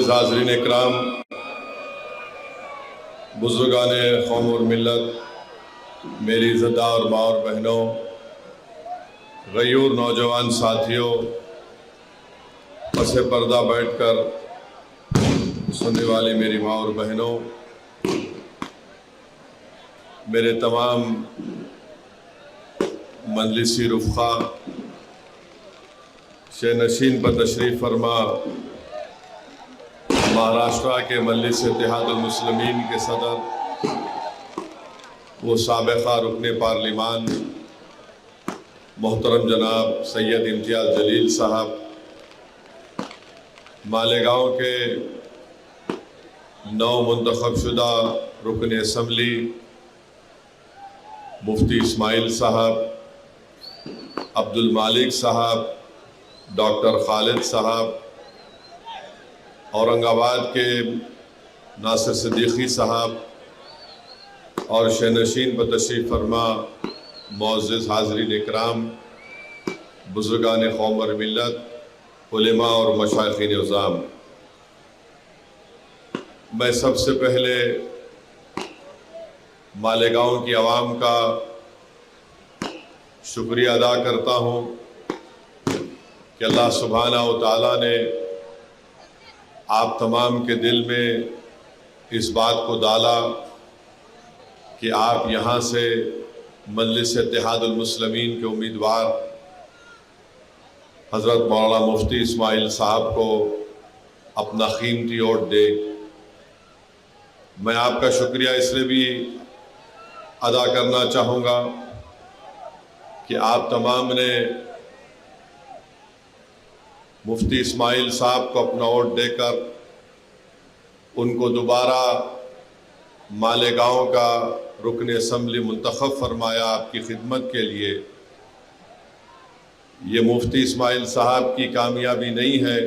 मोअज़्ज़िज़ हाज़रीन इकराम, बुज़ुर्गाने कौम और मिल्लत, मेरी इज़्ज़तदार माँ और बहनों, गयूर नौजवान साथियों, पसे पर्दा बैठकर सुनने वाली मेरी माँ और बहनों, मेरे तमाम मजलिसी रुफ़क़ा, शेनशीन पर तशरीफ़ फरमा महाराष्ट्र के मजलिस इत्तेहादुल मुस्लिमीन के सदर वो साबिक़ा रुकने पार्लिमान मोहतरम जनाब सैयद इम्तियाज़ जलील साहब, मालेगांव के नौ मुंतखब शुदा रुकन असम्बली मुफ्ती इस्माइल साहब, अब्दुल मालिक साहब, डॉक्टर खालिद साहब, औरंगाबाद के नासिर सिद्दीकी साहब और शेनशीन पर तशरीफ़ फरमा मुअज़्ज़िज़ हाज़रीन इकराम, बुज़ुर्गाने कौम और मिल्लत, उलेमा और मशाइख़ीन उज़्ज़ाम, मैं सबसे पहले मालेगांव की आवाम का शुक्रिया अदा करता हूँ कि अल्लाह सुब्हानहू व तआला ने आप तमाम के दिल में इस बात को डाला कि आप यहाँ से मजलिस इत्तेहादुल मुस्लिमीन के उम्मीदवार हज़रत मौलाना मुफ्ती इस्माइल साहब को अपना कीमती वोट दें। मैं आपका शुक्रिया इसलिए भी अदा करना चाहूँगा कि आप तमाम ने मुफ्ती इस्माइल साहब को अपना वोट देकर उनको दोबारा मालेगांव का रुकन असम्बली मुंतखब फरमाया आपकी खिदमत के लिए। ये मुफ्ती इस्माइल साहब की कामयाबी नहीं है,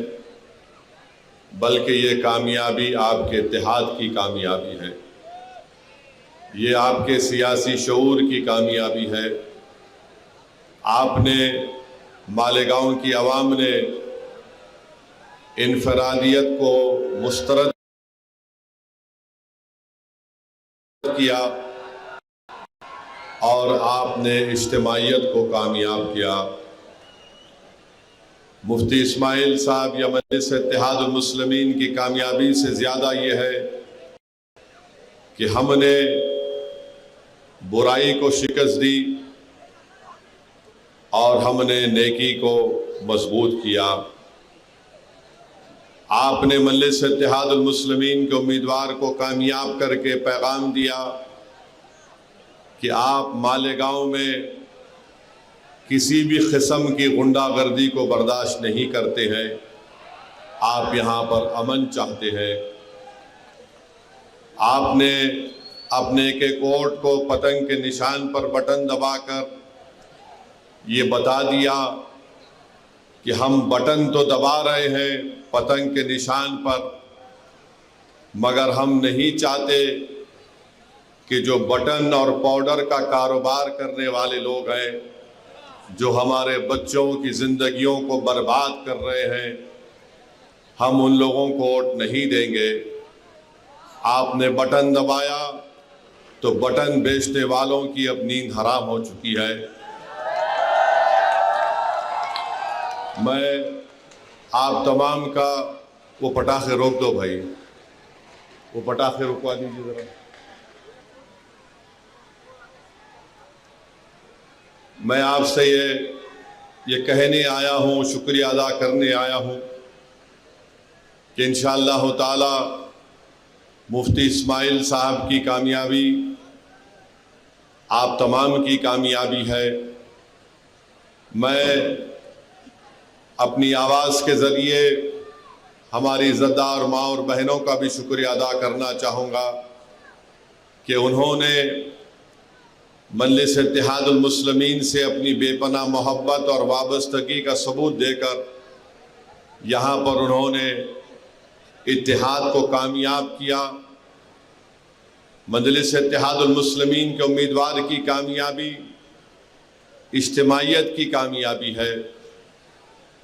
बल्कि ये कामयाबी आपके इत्तेहाद की कामयाबी है, ये आपके सियासी शऊर की कामयाबी है। आपने मालेगांव की आवाम ने इनफरादियत को मुस्तरद किया और आपने इज्तिमाइयत को कामयाब किया। मुफ्ती इस्माइल साहब या मजलिस इत्तेहादुल मुस्लिमीन की कामयाबी से ज़्यादा ये है कि हमने बुराई को शिकस्त दी और हमने नेकी को मजबूत किया। आपने मजलिस इत्तेहादुल मुस्लिमीन के उम्मीदवार को कामयाब करके पैगाम दिया कि आप मालेगांव में किसी भी किस्म की गुंडागर्दी को बर्दाश्त नहीं करते हैं, आप यहाँ पर अमन चाहते हैं। आपने अपने एक एक वोट को पतंग के निशान पर बटन दबाकर ये बता दिया कि हम बटन तो दबा रहे हैं पतंग के निशान पर, मगर हम नहीं चाहते कि जो बटन और पाउडर का कारोबार करने वाले लोग हैं, जो हमारे बच्चों की ज़िंदगियों को बर्बाद कर रहे हैं, हम उन लोगों को वोट नहीं देंगे। आपने बटन दबाया तो बटन बेचने वालों की अब नींद हराम हो चुकी है। मैं आप तमाम का वो पटाखे रोक दो भाई, वो पटाखे रुकवा दीजिए ज़रा। मैं आपसे ये कहने आया हूँ, शुक्रिया अदा करने आया हूँ कि इंशाअल्लाह ताला मुफ्ती इस्माइल साहब की कामयाबी आप तमाम की कामयाबी है। मैं अपनी आवाज़ के ज़रिए हमारी इज़्ज़तदार माँ और बहनों का भी शुक्रिया अदा करना चाहूँगा कि उन्होंने मजलिस इत्तेहादुल मुस्लिमीन से अपनी बेपनाह मोहब्बत और वाबस्तगी का सबूत देकर यहाँ पर उन्होंने इत्तेहाद को कामयाब किया। मजलिस इत्तेहादुल मुस्लिमीन के उम्मीदवार की कामयाबी इज्तिमाइयत की कामयाबी है।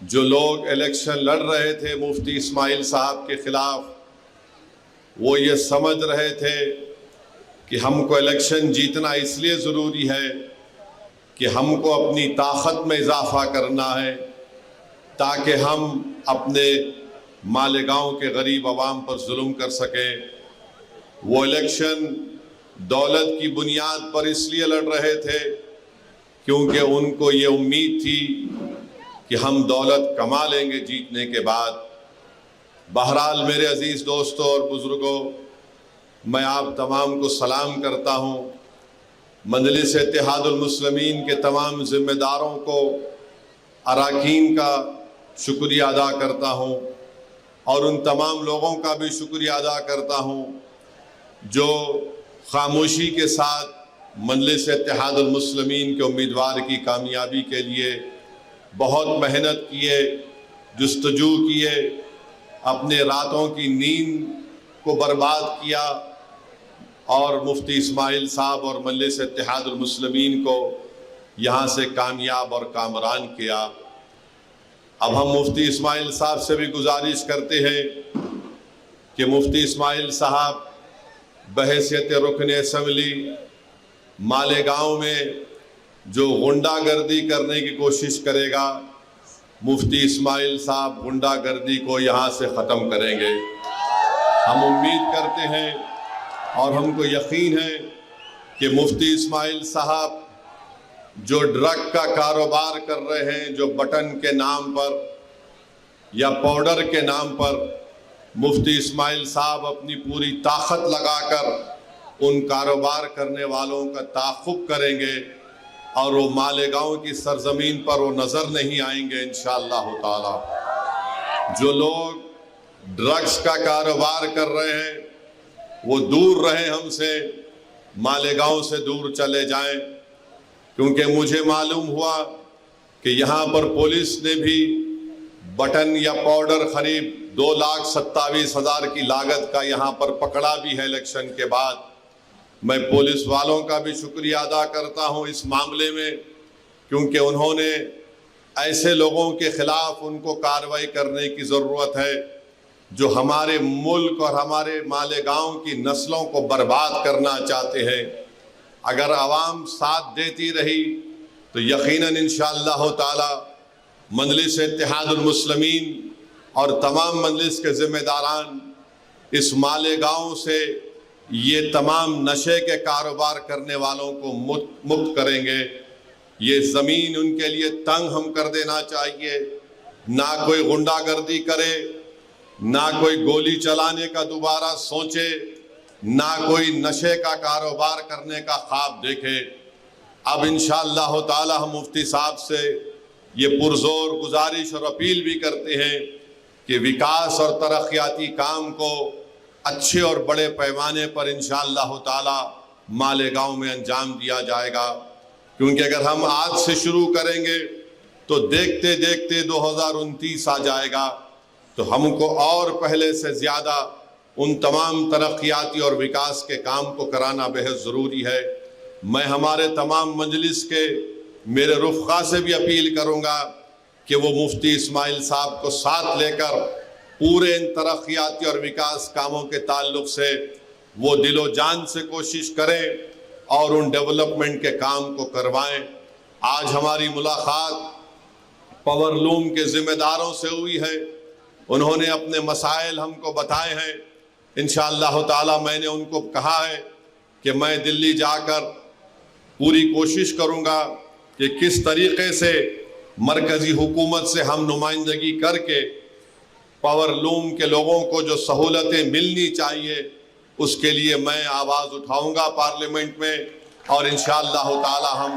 जो लोग इलेक्शन लड़ रहे थे मुफ्ती इस्माइल साहब के ख़िलाफ़, वो ये समझ रहे थे कि हमको इलेक्शन जीतना इसलिए ज़रूरी है कि हमको अपनी ताकत में इजाफ़ा करना है ताकि हम अपने मालेगांव के गरीब आवाम पर जुल्म कर सकें। वो इलेक्शन दौलत की बुनियाद पर इसलिए लड़ रहे थे क्योंकि उनको ये उम्मीद थी कि हम दौलत कमा लेंगे जीतने के बाद। बहरहाल मेरे अजीज़ दोस्तों और बुज़ुर्गों, मैं आप तमाम को सलाम करता हूँ। मजलिस इत्तेहादुल मुस्लिमीन के तमाम ज़िम्मेदारों को, अरकान का शुक्रिया अदा करता हूँ और उन तमाम लोगों का भी शुक्रिया अदा करता हूँ जो खामोशी के साथ मजलिस इत्तेहादुल मुस्लिमीन के उम्मीदवार की कामयाबी के लिए बहुत मेहनत किए, जुस्तजू किए, अपने रातों की नींद को बर्बाद किया और मुफ्ती इस्माइल साहब और मजलिस इत्तेहादुल मुस्लिमीन को यहाँ से कामयाब और कामरान किया। अब हम मुफ्ती इस्माइल साहब से भी गुजारिश करते हैं कि मुफ्ती इस्माइल साहब बहैसियत रुकन असम्बली मालेगांव में जो गुंडागर्दी करने की कोशिश करेगा, मुफ्ती इस्माइल साहब गुंडागर्दी को यहाँ से ख़त्म करेंगे। हम उम्मीद करते हैं और हमको यकीन है कि मुफ्ती इस्माइल साहब जो ड्रग का कारोबार कर रहे हैं, जो बटन के नाम पर या पाउडर के नाम पर, मुफ्ती इस्माइल साहब अपनी पूरी ताकत लगाकर उन कारोबार करने वालों का ताक़ुब करेंगे और वो मालेगांव की सरजमीन पर वो नज़र नहीं आएंगे इंशाअल्लाह ताला। जो लोग ड्रग्स का कारोबार कर रहे हैं वो दूर रहे हमसे, मालेगांव से दूर चले जाएं, क्योंकि मुझे मालूम हुआ कि यहाँ पर पुलिस ने भी बटन या पाउडर खरीद 2,27,000 की लागत का यहाँ पर पकड़ा भी है इलेक्शन के बाद। मैं पुलिस वालों का भी शुक्रिया अदा करता हूँ इस मामले में, क्योंकि उन्होंने ऐसे लोगों के ख़िलाफ़ उनको कार्रवाई करने की ज़रूरत है जो हमारे मुल्क और हमारे मालेगांव की नस्लों को बर्बाद करना चाहते हैं। अगर आवाम साथ देती रही तो यकीनन इंशाअल्लाह ताला मजलिस इत्तेहादुल मुस्लिमीन और तमाम मजलिस के ज़िम्मेदारान इस मालेगांव से ये तमाम नशे के कारोबार करने वालों को मुक्त करेंगे। ये ज़मीन उनके लिए तंग हम कर देना चाहिए, ना कोई गुंडागर्दी करे, ना कोई गोली चलाने का दोबारा सोचे, ना कोई नशे का कारोबार करने का ख्वाब देखे। अब इंशाअल्लाह ताला हम मुफ्ती साहब से ये पुरजोर गुजारिश और अपील भी करते हैं कि विकास और तरक्याती काम को अच्छे और बड़े पैमाने पर इंशाअल्लाह ताला मालेगांव में अंजाम दिया जाएगा, क्योंकि अगर हम आज से शुरू करेंगे तो देखते देखते 2029 आ जाएगा, तो हमको और पहले से ज़्यादा उन तमाम तरक्याती और विकास के काम को कराना बेहद ज़रूरी है। मैं हमारे तमाम मजलिस के मेरे रुफ़क़ा से भी अपील करूँगा कि वो मुफ्ती इस्माइल साहब को साथ लेकर पूरे इन तरक्याती और विकास कामों के ताल्लुक़ से वो दिलो जान से कोशिश करें और उन डेवलपमेंट के काम को करवाएं। आज हमारी मुलाकात पावर लूम के ज़िम्मेदारों से हुई है, उन्होंने अपने मसाइल हमको बताए हैं। इंशाअल्लाह ताला मैंने उनको कहा है कि मैं दिल्ली जाकर पूरी कोशिश करूँगा कि किस तरीक़े से मरकज़ी हुकूमत से हम नुमाइंदगी करके पावर लूम के लोगों को जो सहूलतें मिलनी चाहिए उसके लिए मैं आवाज़ उठाऊंगा पार्लियामेंट में, और इंशाअल्लाह ताला हम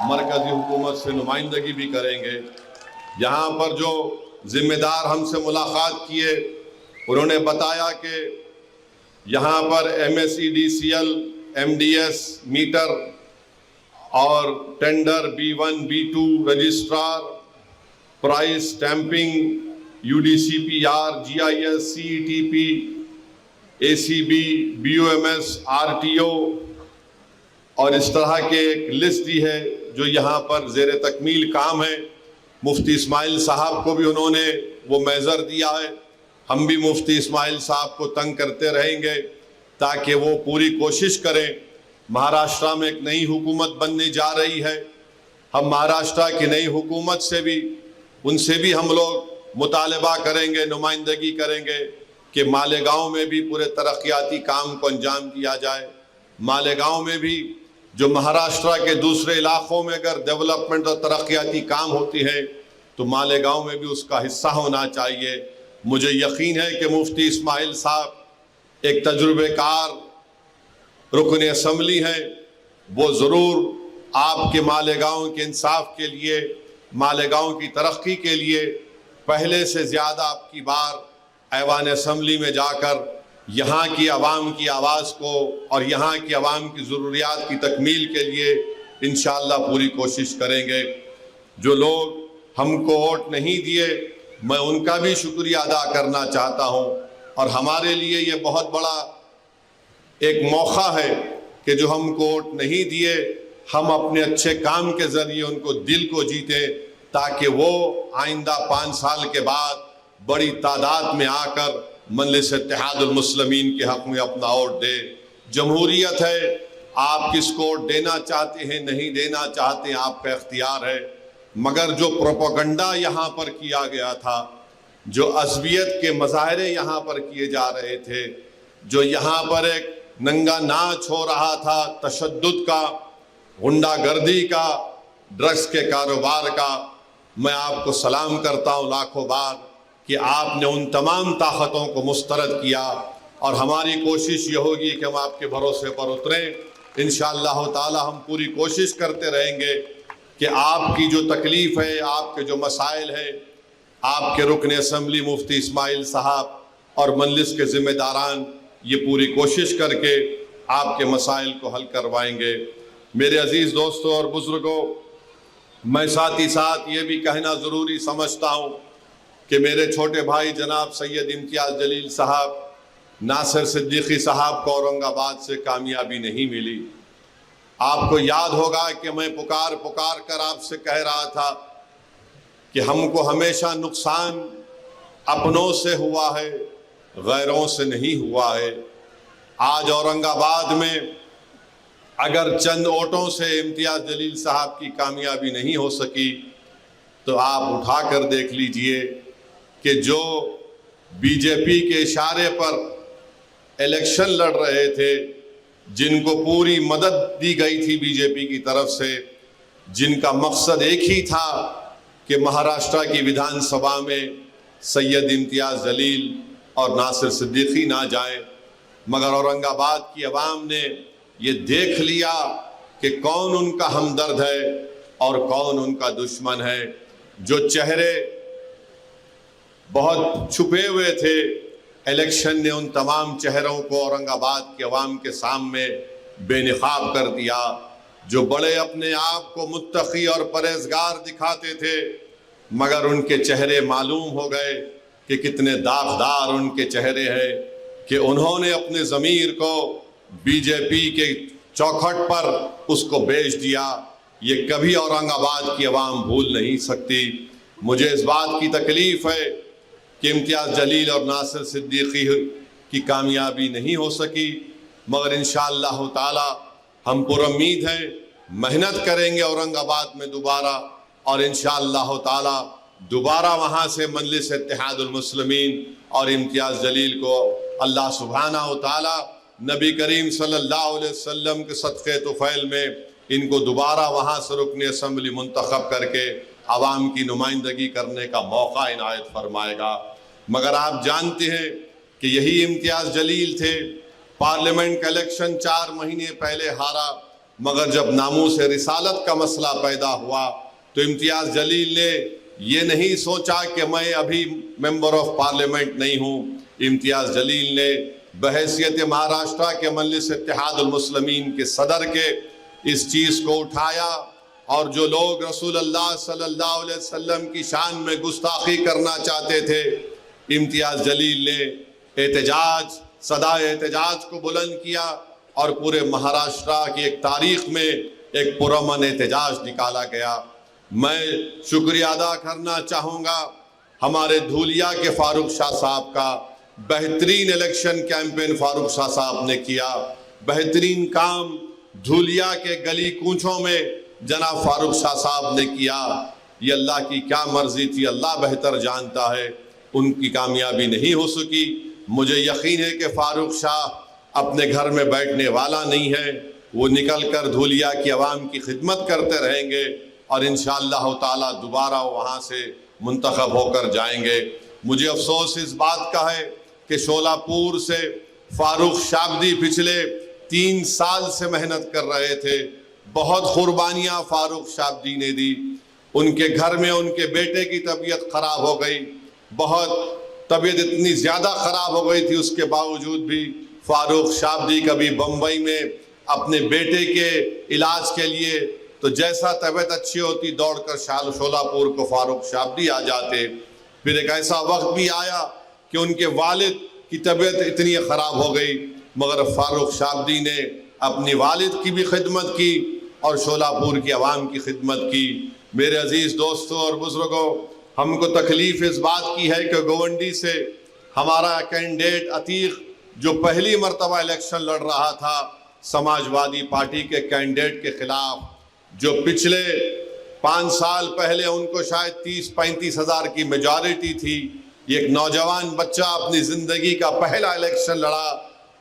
मरकज़ी हुकूमत से नुमाइंदगी भी करेंगे। यहाँ पर जो ज़िम्मेदार हमसे मुलाकात किए उन्होंने बताया कि यहाँ पर MSEDCL, MDS मीटर और tender B1, B2 registrar, price stamping, UDCPR, GIS, CETP, ACB, BOMS, RTO और इस तरह के एक लिस्ट दी है जो यहाँ पर ज़ेर तकमील काम है। मुफ्ती इस्माइल साहब को भी उन्होंने वो मेज़र दिया है। हम भी मुफ्ती इस्माइल साहब को तंग करते रहेंगे ताकि वो पूरी कोशिश करें। महाराष्ट्र में एक नई हुकूमत बनने जा रही है। हम महाराष्ट्र की नई हुकूमत से भी उनसे भी हम लोग मुतालबा करेंगे, नुमाइंदगी करेंगे कि मालेगांव में भी पूरे तरक्याती काम को अंजाम दिया जाए। मालेगांव में भी जो महाराष्ट्र के दूसरे इलाकों में अगर डेवलपमेंट और तरक्याती काम होती है तो मालेगांव में भी उसका हिस्सा होना चाहिए। मुझे यकीन है कि मुफ्ती इस्माइल साहब एक तजुर्बेकार रुकन असम्बली हैं, वो ज़रूर आपके मालेगांव के इंसाफ के लिए, मालेगांव की तरक्की के लिए पहले से ज़्यादा आपकी बार ऐवान असम्बली में जाकर यहाँ की आवाम की आवाज़ को और यहाँ की आवाम की ज़रूरियात की तकमील के लिए इंशाअल्लाह पूरी कोशिश करेंगे। जो लोग हमको वोट नहीं दिए, मैं उनका भी शुक्रिया अदा करना चाहता हूँ। और हमारे लिए ये बहुत बड़ा एक मौका है कि जो हमको वोट नहीं दिए, हम अपने अच्छे काम के ज़रिए उनको दिल को जीते, ताकि वो आइंदा 5 साल के बाद बड़ी तादाद में आकर मजलिस इत्तेहादुल मुस्लिमीन के हक़ में अपना वोट दे। जमहूरियत है, आप किसको वोट देना चाहते हैं, नहीं देना चाहते हैं, आपका इख्तियार है। मगर जो प्रोपेगेंडा यहाँ पर किया गया था, जो अज़बियत के मज़ाहरे यहाँ पर किए जा रहे थे, जो यहाँ पर एक नंगा नाच हो रहा था तशद्दुद का, गुंडागर्दी का, ड्रग्स के कारोबार का, मैं आपको सलाम करता हूँ लाखों बार कि आपने उन तमाम ताकतों को मुस्तरद किया। और हमारी कोशिश ये होगी कि हम आपके भरोसे पर उतरें। इंशाअल्लाह ताला हम पूरी कोशिश करते रहेंगे कि आपकी जो तकलीफ़ है, आपके जो मसाइल हैं, आपके रुकन असम्बली मुफ्ती इस्माइल साहब और मजलिस के ज़िम्मेदारान ये पूरी कोशिश करके आपके मसाइल को हल करवाएंगे। मेरे अज़ीज़ दोस्तों और बुज़ुर्गों, मैं साथ ही साथ ये भी कहना ज़रूरी समझता हूँ कि मेरे छोटे भाई जनाब सैयद इम्तियाज़ जलील साहब, नासिर सिद्दीकी साहब को औरंगाबाद से कामयाबी नहीं मिली। आपको याद होगा कि मैं पुकार कर आपसे कह रहा था कि हमको हमेशा नुकसान अपनों से हुआ है, गैरों से नहीं हुआ है। आज औरंगाबाद में अगर चंद वोटों से इम्तियाज़ जलील साहब की कामयाबी नहीं हो सकी, तो आप उठा कर देख लीजिए कि जो बीजेपी के इशारे पर इलेक्शन लड़ रहे थे, जिनको पूरी मदद दी गई थी बीजेपी की तरफ से, जिनका मकसद एक ही था कि महाराष्ट्र की विधानसभा में सैयद इम्तियाज़ जलील और नासिर सिद्दीकी ना जाएं, मगर औरंगाबाद की आवाम ने ये देख लिया कि कौन उनका हमदर्द है और कौन उनका दुश्मन है। जो चेहरे बहुत छुपे हुए थे, इलेक्शन ने उन तमाम चेहरों को औरंगाबाद के अवाम के सामने बेनकाब कर दिया। जो बड़े अपने आप को मुत्तकी और परहेजगार दिखाते थे, मगर उनके चेहरे मालूम हो गए कि कितने दागदार उनके चेहरे हैं, कि उन्होंने अपने ज़मीर को बीजेपी के चौखट पर उसको बेच दिया। ये कभी औरंगाबाद की आवाम भूल नहीं सकती। मुझे इस बात की तकलीफ़ है कि इम्तियाज़ जलील और नासिर सिद्दीकी की कामयाबी नहीं हो सकी, मगर इंशाअल्लाह ताला हम पुरुम्मीद हैं, मेहनत करेंगे औरंगाबाद में दोबारा, और इंशाअल्लाह ताला दोबारा वहाँ से मजलिस इत्तेहादुल मुस्लिमीन और इम्तियाज़ जलील को अल्लाह सुब्हानहू ताला नबी करीम सल्लल्लाहु अलैहि वसल्लम के सदक़े तुफ़ैल में इनको दोबारा वहाँ से रुकन असम्बली मुंतखब करके आवाम की नुमाइंदगी करने का मौका इनायत फरमाएगा। मगर आप जानते हैं कि यही इम्तियाज़ जलील थे, पार्लियामेंट का इलेक्शन 4 महीने पहले हारा, मगर जब नामूस रिसालत का मसला पैदा हुआ तो इम्तियाज़ जलील ने ये नहीं सोचा कि मैं अभी मेंबर ऑफ पार्लियामेंट नहीं हूँ। इम्तियाज़ जलील ने बहैसियत महाराष्ट्र के मजलिस इत्तेहादुल मुस्लिमीन के सदर के इस चीज़ को उठाया, और जो लोग रसूल अल्लाह सल्लल्लाहु अलैहि वसल्लम की शान में गुस्ताखी करना चाहते थे, इम्तियाज़ जलील ने एहतजाज, सदा एहतजाज को बुलंद किया, और पूरे महाराष्ट्र की एक तारीख में एक पुरअमन एहतजाज निकाला गया। मैं शुक्रिया अदा करना चाहूँगा हमारे धूलिया के फारूक शाह साहब का। बेहतरीन इलेक्शन कैंपेन फारूक शाह साहब ने किया, बेहतरीन काम धूलिया के गली कूचों में जनाब फारूक शाह साहब ने किया। ये अल्लाह की क्या मर्जी थी, अल्लाह बेहतर जानता है। उनकी कामयाबी नहीं हो सकी। मुझे यकीन है कि फारूक शाह अपने घर में बैठने वाला नहीं है, वो निकल कर धूलिया की आवाम की खिदमत करते रहेंगे और इंशाअल्लाह ताला दोबारा वहाँ से मुंतखब होकर जाएंगे। मुझे अफसोस इस बात का है कि शोलापुर से फारूक शाबदी पिछले 3 साल से मेहनत कर रहे थे। बहुत कुर्बानियाँ फारूक शाबदी ने दी। उनके घर में उनके बेटे की तबीयत खराब हो गई, बहुत तबीयत इतनी ज़्यादा ख़राब हो गई थी, उसके बावजूद भी फारूक शाबदी कभी बम्बई में अपने बेटे के इलाज के लिए, तो जैसा तबीयत अच्छी होती दौड़कर शोलापुर को फारूक शाबदी आ जाते। फिर एक ऐसा वक्त भी आया कि उनके वालिद की तबीयत इतनी ख़राब हो गई, मगर फारूक शाबदी ने अपनी वालिद की भी खिदमत की और शोलापुर की आवाम की खिदमत की। मेरे अजीज़ दोस्तों और बुजुर्गों, हमको तकलीफ़ इस बात की है कि गोवंडी से हमारा कैंडिडेट अतीक जो पहली मरतबा इलेक्शन लड़ रहा था समाजवादी पार्टी के कैंडिडेट के खिलाफ, जो पिछले 5 साल पहले उनको शायद 30-35 हज़ार की मेजॉरिटी थी, एक नौजवान बच्चा अपनी ज़िंदगी का पहला इलेक्शन लड़ा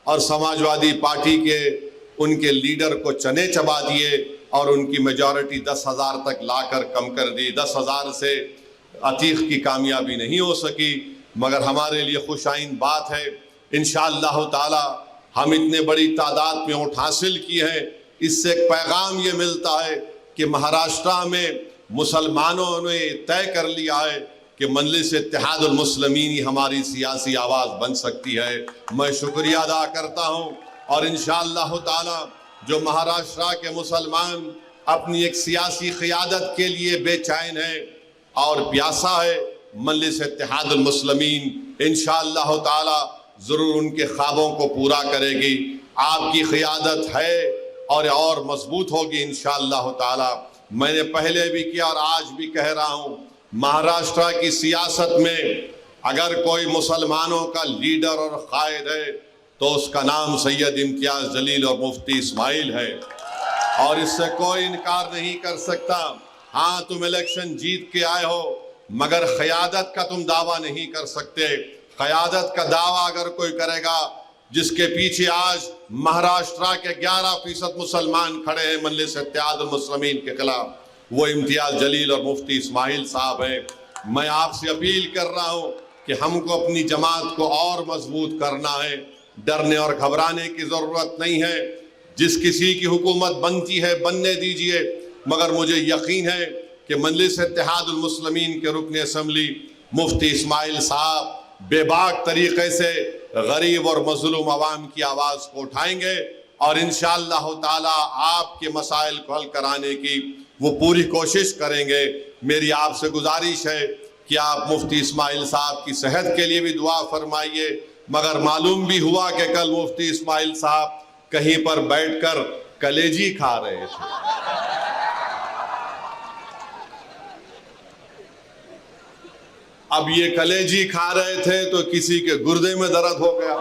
और समाजवादी पार्टी के उनके लीडर को चने चबा दिए और उनकी मेजॉरिटी 10,000 तक लाकर कम कर दी। 10,000 से अतीक की कामयाबी नहीं हो सकी, मगर हमारे लिए खुशाइन बात है इंशाअल्लाह ताला हम इतने बड़ी तादाद में वोट हासिल की है। इससे एक पैगाम ये मिलता है कि महाराष्ट्र में मुसलमानों ने तय कर लिया है कि मजलिस इत्तेहादुल मुस्लिमीन ही हमारी सियासी आवाज़ बन सकती है। मैं शुक्रिया अदा करता हूँ और इंशाअल्लाह ताला जो महाराष्ट्र के मुसलमान अपनी एक सियासी क़ियादत के लिए बेचैन है और प्यासा है, मजलिस इत्तेहादुल मुस्लिमीन इंशाअल्लाह ताला ज़रूर उनके ख्वाबों को पूरा करेगी। आपकी क़ियादत है और मजबूत होगी इंशाअल्लाह ताला। मैंने पहले भी किया और आज भी कह रहा हूँ, महाराष्ट्र की सियासत में अगर कोई मुसलमानों का लीडर और कायद है तो उसका नाम सैयद इम्तियाज़ जलील और मुफ्ती इस्माइल है और इससे कोई इनकार नहीं कर सकता। हाँ, तुम इलेक्शन जीत के आए हो मगर क़यादत का तुम दावा नहीं कर सकते। क़यादत का दावा अगर कोई करेगा जिसके पीछे आज महाराष्ट्र के 11% मुसलमान खड़े हैं मजलिस इत्तेहादुल मुस्लिमीन के खिलाफ, वो इम्तियाज़ जलील और मुफ्ती इस्माइल साहब हैं। मैं आपसे अपील कर रहा हूँ कि हमको अपनी जमात को और मजबूत करना है। डरने और घबराने की ज़रूरत नहीं है। जिस किसी की हुकूमत बनती है बनने दीजिए, मगर मुझे यकीन है कि मजलिस इत्तेहादुल मुस्लिमीन के रुकन असम्बली मुफ्ती इस्माइल साहब बेबाक तरीक़े से गरीब और मज़लूम आवाम की आवाज़ को उठाएंगे और इंशाअल्लाह ताला आपके मसाइल को हल कराने की वो पूरी कोशिश करेंगे। मेरी आपसे गुजारिश है कि आप मुफ्ती इस्माइल साहब की सेहत के लिए भी दुआ फरमाइए। मगर मालूम भी हुआ कि कल मुफ्ती इस्माइल साहब कहीं पर बैठकर कलेजी खा रहे थे। अब ये कलेजी खा रहे थे तो किसी के गुर्दे में दर्द हो गया।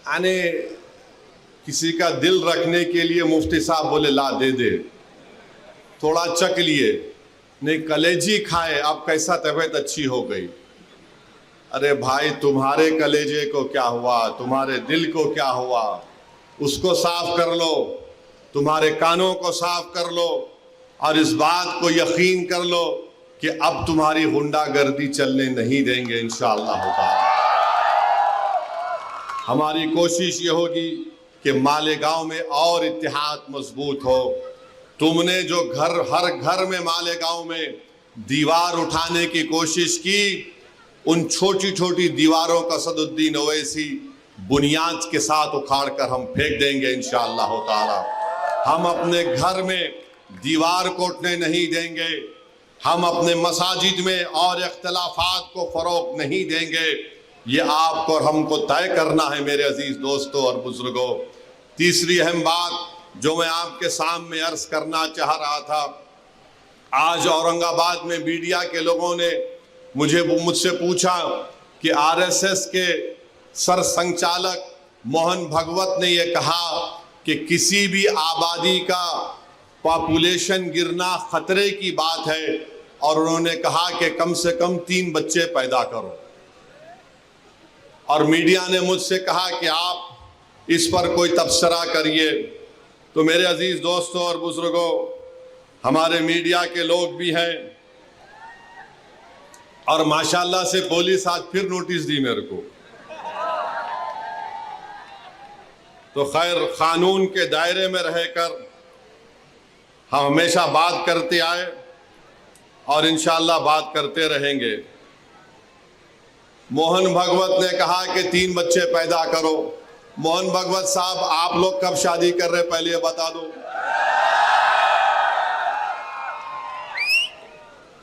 यानी किसी का दिल रखने के लिए मुफ्ती साहब बोले ला दे दे, थोड़ा चख लिए, नहीं कलेजी खाए, अब कैसा तबीयत अच्छी हो गई। अरे भाई, तुम्हारे कलेजे को क्या हुआ, तुम्हारे दिल को क्या हुआ, उसको साफ कर लो, तुम्हारे कानों को साफ कर लो और इस बात को यकीन कर लो कि अब तुम्हारी गुंडागर्दी चलने नहीं देंगे इंशाअल्लाह ताला। हमारी कोशिश ये होगी कि मालेगांव में और इत्तेहाद मजबूत हो। तुमने जो हर घर में मालेगांव में दीवार उठाने की कोशिश की, उन छोटी छोटी दीवारों का सदुद्दीन ओवैसी बुनियाद के साथ उखाड़ कर हम फेंक देंगे इंशाअल्लाह ताला। हम अपने घर में दीवार को उठने नहीं देंगे, हम अपने मसाजिद में और इख्तिलाफात को फ़रोग़ नहीं देंगे। ये आपको और हमको तय करना है मेरे अजीज़ दोस्तों और बुजुर्गों। तीसरी अहम बात जो मैं आपके सामने अर्ज करना चाह रहा था। आज औरंगाबाद में मीडिया के लोगों ने मुझसे पूछा कि आरएसएस के सरसंघचालक मोहन भागवत ने यह कहा कि किसी भी आबादी का पॉपुलेशन गिरना खतरे की बात है, और उन्होंने कहा कि कम से कम 3 बच्चे पैदा करो। और मीडिया ने मुझसे कहा कि आप इस पर कोई तबसरा करिए। तो मेरे अजीज दोस्तों और बुजुर्गों, हमारे मीडिया के लोग भी हैं, और माशाल्लाह से पुलिस आज फिर नोटिस दी मेरे को। तो खैर, कानून के दायरे में रहकर हम हमेशा बात करते आए और इंशाअल्लाह बात करते रहेंगे। मोहन भागवत ने कहा कि 3 बच्चे पैदा करो। मोहन भागवत साहब, आप लोग कब शादी कर रहे, पहले ये बता दो।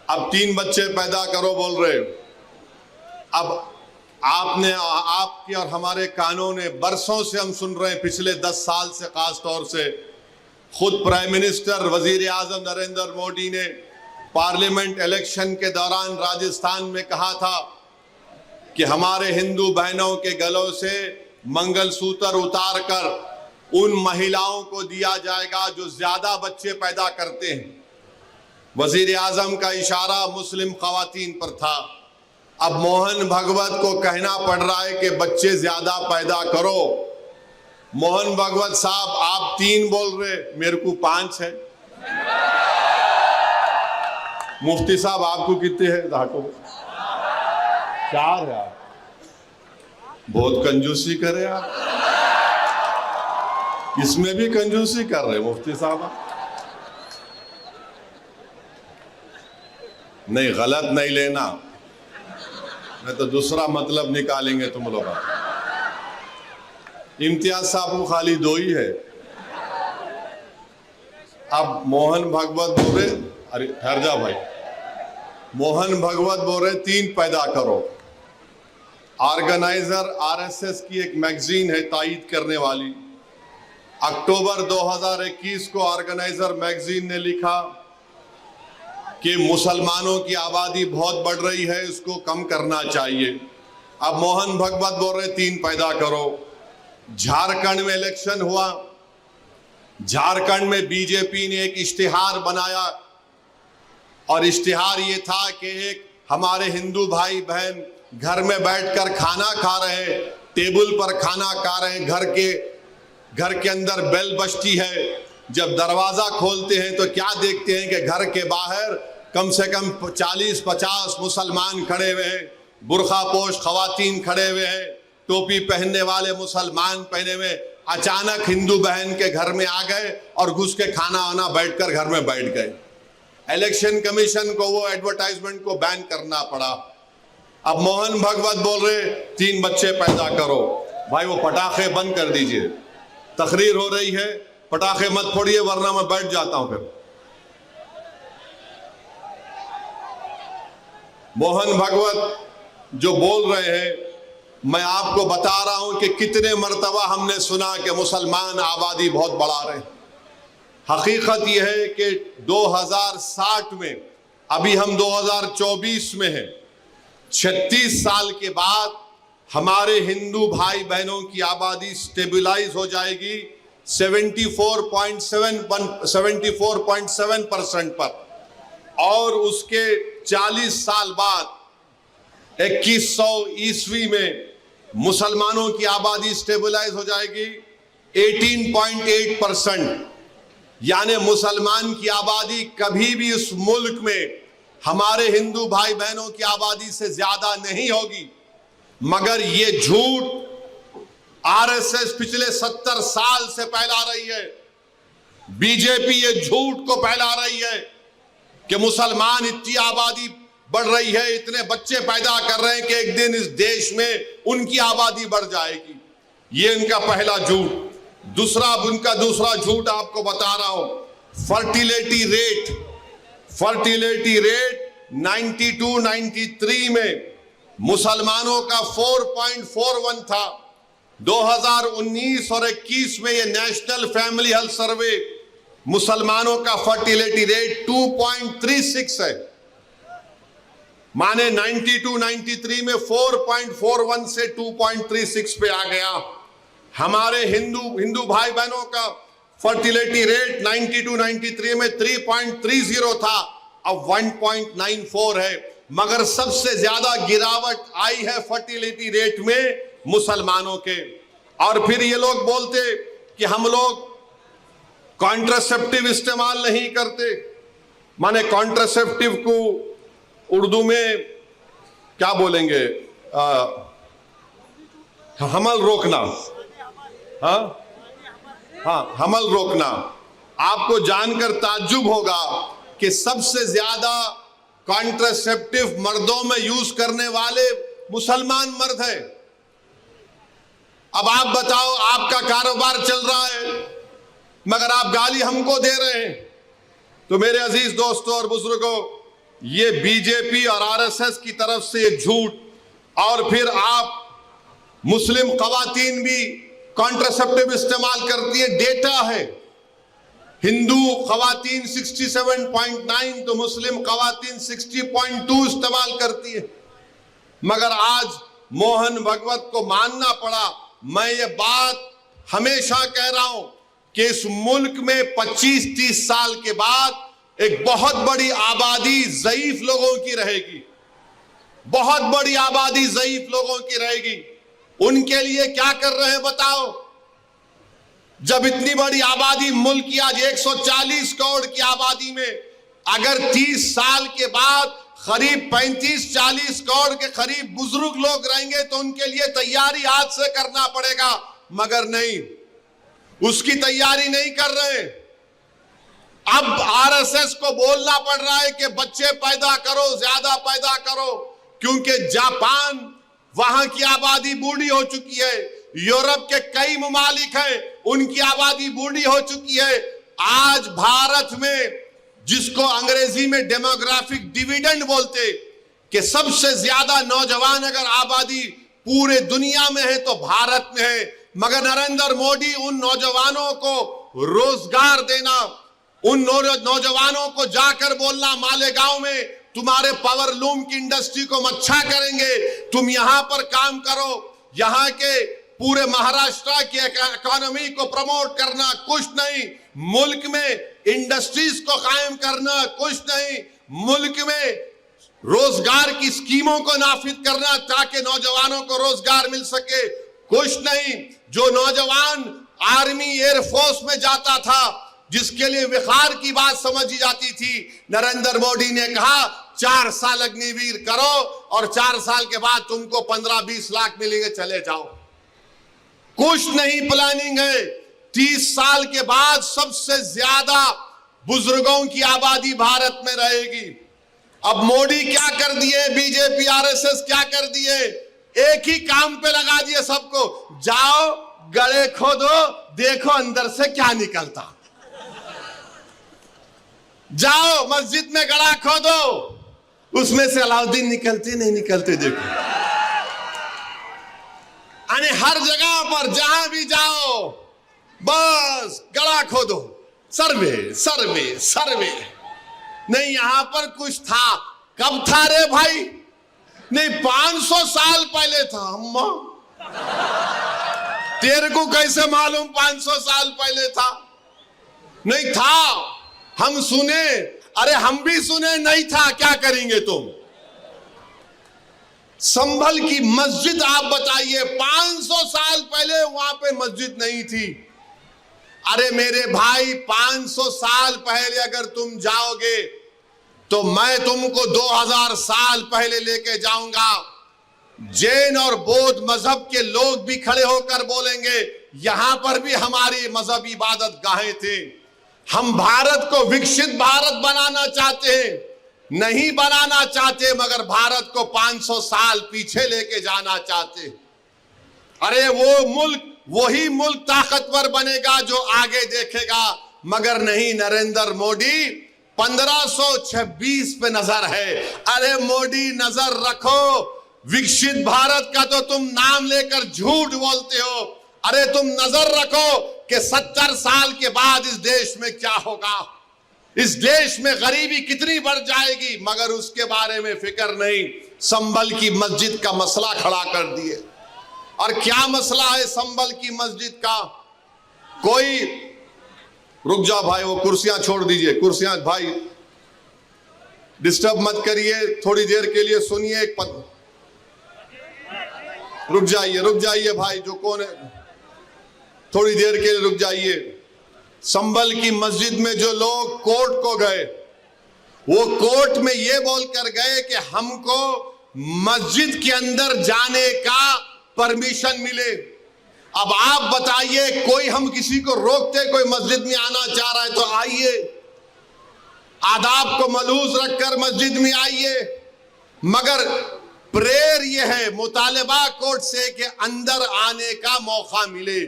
अब 3 बच्चे पैदा करो बोल रहे। अब आपके और हमारे कानों ने बरसों से हम सुन रहे हैं, पिछले 10 साल से खास तौर से खुद प्राइम मिनिस्टर वजीर आजम नरेंद्र मोदी ने पार्लियामेंट इलेक्शन के दौरान राजस्थान में कहा था कि हमारे हिंदू बहनों के गलों से मंगलसूत्र उतारकर उन महिलाओं को दिया जाएगा जो ज्यादा बच्चे पैदा करते हैं। वजीर आजम का इशारा मुस्लिम खवातीन पर था। अब मोहन भागवत को कहना पड़ रहा है कि बच्चे ज्यादा पैदा करो। मोहन भागवत साहब, आप 3 बोल रहे, मेरे को 5 है। मुफ्ती साहब, आपको कितने हैं? धाको 4 है। आप बहुत कंजूसी करे, आप इसमें भी कंजूसी कर रहे मुफ्ती साहब। नहीं, गलत नहीं लेना, मैं तो दूसरा मतलब निकालेंगे तुम लोग। इम्तियाज साहब को खाली 2 ही है। अब मोहन भागवत बोल रहे, अरे ठहर जा भाई, मोहन भागवत बोल रहे 3 पैदा करो। ऑर्गेनाइजर आरएसएस की एक मैगजीन है तायीद करने वाली। अक्टूबर 2021 को ऑर्गेनाइजर मैगजीन ने लिखा कि मुसलमानों की आबादी बहुत बढ़ रही है, इसको कम करना चाहिए। अब मोहन भागवत बोल रहे 3 पैदा करो। झारखंड में इलेक्शन हुआ। झारखंड में बीजेपी ने एक इश्तिहार बनाया, और इश्तिहार ये था कि एक हमारे हिंदू भाई बहन घर में बैठकर खाना खा रहे, टेबल पर खाना खा रहे, घर के अंदर बेल बजती है। जब दरवाजा खोलते हैं तो क्या देखते हैं कि घर के बाहर कम से कम 40-50 मुसलमान खड़े हुए हैं, बुरखा पोश खवातीन खड़े हुए हैं, टोपी पहनने वाले मुसलमान पहने हुए। अचानक हिंदू बहन के घर में आ गए और घुस के खाना वाना बैठकर घर में बैठ गए। इलेक्शन कमीशन को वो एडवर्टाइजमेंट को बैन करना पड़ा। अब मोहन भागवत बोल रहे 3 बच्चे पैदा करो। भाई, वो पटाखे बंद कर दीजिए, तकरीर हो रही है, पटाखे मत फोड़िए वरना मैं बैठ जाता हूं फिर। मोहन भागवत जो बोल रहे हैं, मैं आपको बता रहा हूं कि कितने मर्तबा हमने सुना कि मुसलमान आबादी बहुत बढ़ा रहे हैं। हकीकत यह है कि 2060 में, अभी हम 2024 में हैं, 36 साल के बाद हमारे हिंदू भाई बहनों की आबादी स्टेबलाइज हो जाएगी 74.7% पर, और उसके 40 साल बाद 2100 ईस्वी में मुसलमानों की आबादी स्टेबलाइज हो जाएगी 18.8%। यानी मुसलमान की आबादी कभी भी इस मुल्क में हमारे हिंदू भाई बहनों की आबादी से ज्यादा नहीं होगी। मगर ये झूठ आरएसएस पिछले 70 साल से फैला रही है। बीजेपी ये झूठ को फैला रही है कि मुसलमान इतनी आबादी बढ़ रही है, इतने बच्चे पैदा कर रहे हैं कि एक दिन इस देश में उनकी आबादी बढ़ जाएगी। ये इनका पहला झूठ। उनका दूसरा झूठ आपको बता रहा हूं। फर्टिलिटी रेट 92-93 में मुसलमानों का 4.41 था, 2019 और 21 में ये नेशनल फैमिली हेल्थ सर्वे मुसलमानों का फर्टिलिटी रेट 2.36 है, माने 92-93 में 4.41 से 2.36 पे आ गया। हमारे हिंदू भाई बहनों का फर्टिलिटी रेट 92-93 में 3.30 था, अब 1.94 है। मगर सबसे ज्यादा गिरावट आई है फर्टिलिटी रेट में मुसलमानों के। और फिर ये लोग बोलते कि हम लोग कॉन्ट्रासेप्टिव इस्तेमाल नहीं करते, माने कॉन्ट्रासेप्टिव को उर्दू में क्या बोलेंगे, हमल रोकना। हाँ, हमल रोकना। आपको जानकर ताज्जुब होगा कि सबसे ज्यादा कॉन्ट्रासेप्टिव मर्दों में यूज करने वाले मुसलमान मर्द हैं। अब आप बताओ, आपका कारोबार चल रहा है मगर आप गाली हमको दे रहे हैं। तो मेरे अजीज दोस्तों और बुजुर्गों, ये बीजेपी और आरएसएस की तरफ से झूठ, और फिर आप मुस्लिम खवातीन भी कॉन्ट्रासेप्टिव इस्तेमाल करती है, डेटा है। हिंदू खवातीन 67.9 तो मुस्लिम खवातीन 60.2 इस्तेमाल करती है। मगर आज मोहन भगवत को मानना पड़ा। मैं ये बात हमेशा कह रहा हूं कि इस मुल्क में 25-30 साल के बाद एक बहुत बड़ी आबादी ज़ईफ लोगों की रहेगी, बहुत बड़ी आबादी ज़ईफ लोगों की रहेगी। उनके लिए क्या कर रहे हैं बताओ? जब इतनी बड़ी आबादी, मुल्क की आज 140 करोड़ की आबादी में अगर 30 साल के बाद करीब 35-40 करोड़ के करीब बुजुर्ग लोग रहेंगे तो उनके लिए तैयारी आज से करना पड़ेगा। मगर नहीं, उसकी तैयारी नहीं कर रहे। अब आरएसएस को बोलना पड़ रहा है कि बच्चे पैदा करो, ज्यादा पैदा करो, क्योंकि जापान, वहां की आबादी बूढ़ी हो चुकी है। यूरोप के कई ममालिक हैं, उनकी आबादी बूढ़ी हो चुकी है। आज भारत में, जिसको अंग्रेजी में डेमोग्राफिक डिविडेंड बोलते, कि सबसे ज्यादा नौजवान अगर आबादी पूरे दुनिया में है तो भारत में है। मगर नरेंद्र मोदी उन नौजवानों को रोजगार देना, उन नौजवानों को जाकर बोलना मालेगांव में तुम्हारे पावर लूम की इंडस्ट्री को अच्छा करेंगे, तुम यहां पर काम करो, यहां के पूरे महाराष्ट्र की इकोनॉमी को प्रमोट करना, कुछ नहीं। मुल्क में इंडस्ट्रीज को कायम करना, कुछ नहीं। मुल्क में रोजगार की स्कीमों को नाफिज करना ताकि नौजवानों को रोजगार मिल सके, कुछ नहीं। जो नौजवान आर्मी एयरफोर्स में जाता था, जिसके लिए विखार की बात समझी जाती थी, नरेंद्र मोदी ने कहा 4 साल अग्निवीर करो और 4 साल के बाद तुमको 15-20 लाख मिलेंगे, चले जाओ। कुछ नहीं प्लानिंग है। 30 साल के बाद सबसे ज्यादा बुजुर्गों की आबादी भारत में रहेगी। अब मोदी क्या कर दिए, बीजेपी आरएसएस क्या कर दिए, एक ही काम पे लगा दिए सबको, जाओ गड़े खोदो, देखो अंदर से क्या निकलता। जाओ मस्जिद में गड़ा खोदो, उसमें से अलाउद्दीन निकलते नहीं निकलते देखो। यानी हर जगह पर जहां भी जाओ बस गड़ा खोदो, सर्वे सर्वे सर्वे। नहीं, यहां पर कुछ था। कब था रे भाई? नहीं, 500 साल पहले था। अम्मा, तेरे को कैसे मालूम 500 साल पहले था? नहीं था, हम सुने। अरे हम भी सुने नहीं था, क्या करेंगे तुम? संभल की मस्जिद आप बताइए, 500 साल पहले वहां पे मस्जिद नहीं थी। अरे मेरे भाई, 500 साल पहले अगर तुम जाओगे तो मैं तुमको 2000 साल पहले लेके जाऊंगा। जैन और बौद्ध मजहब के लोग भी खड़े होकर बोलेंगे यहां पर भी हमारी मजहब इबादत गाहें थे। हम भारत को विकसित भारत बनाना चाहते हैं, नहीं बनाना चाहते, मगर भारत को 500 साल पीछे लेके जाना चाहते। अरे वो मुल्क, वही मुल्क ताकतवर बनेगा जो आगे देखेगा। मगर नहीं, नरेंद्र मोदी 1526 पे नजर है। अरे मोदी, नजर रखो, विकसित भारत का तो तुम नाम लेकर झूठ बोलते हो। अरे तुम नजर रखो कि 70 साल के बाद इस देश में क्या होगा, इस देश में गरीबी कितनी बढ़ जाएगी, मगर उसके बारे में फिक्र नहीं। संभल की मस्जिद का मसला खड़ा कर दिए। और क्या मसला है संभल की मस्जिद का? कोई, रुक जाओ भाई, वो कुर्सियां छोड़ दीजिए, कुर्सियां भाई डिस्टर्ब मत करिए, थोड़ी देर के लिए सुनिए। एक पद, रुक जाइए भाई, जो कौन है, थोड़ी देर के लिए रुक जाइए। संभल की मस्जिद में जो लोग कोर्ट को गए, वो कोर्ट में ये बोलकर गए कि हमको मस्जिद के अंदर जाने का परमिशन मिले। अब आप बताइए, कोई हम किसी को रोकते, कोई मस्जिद में आना चाह रहा है तो आइए, आदाब को मलूज रखकर मस्जिद में आइए। मगर प्रेयर ये है, मुतालिबा कोर्ट से कि अंदर आने का मौका मिले।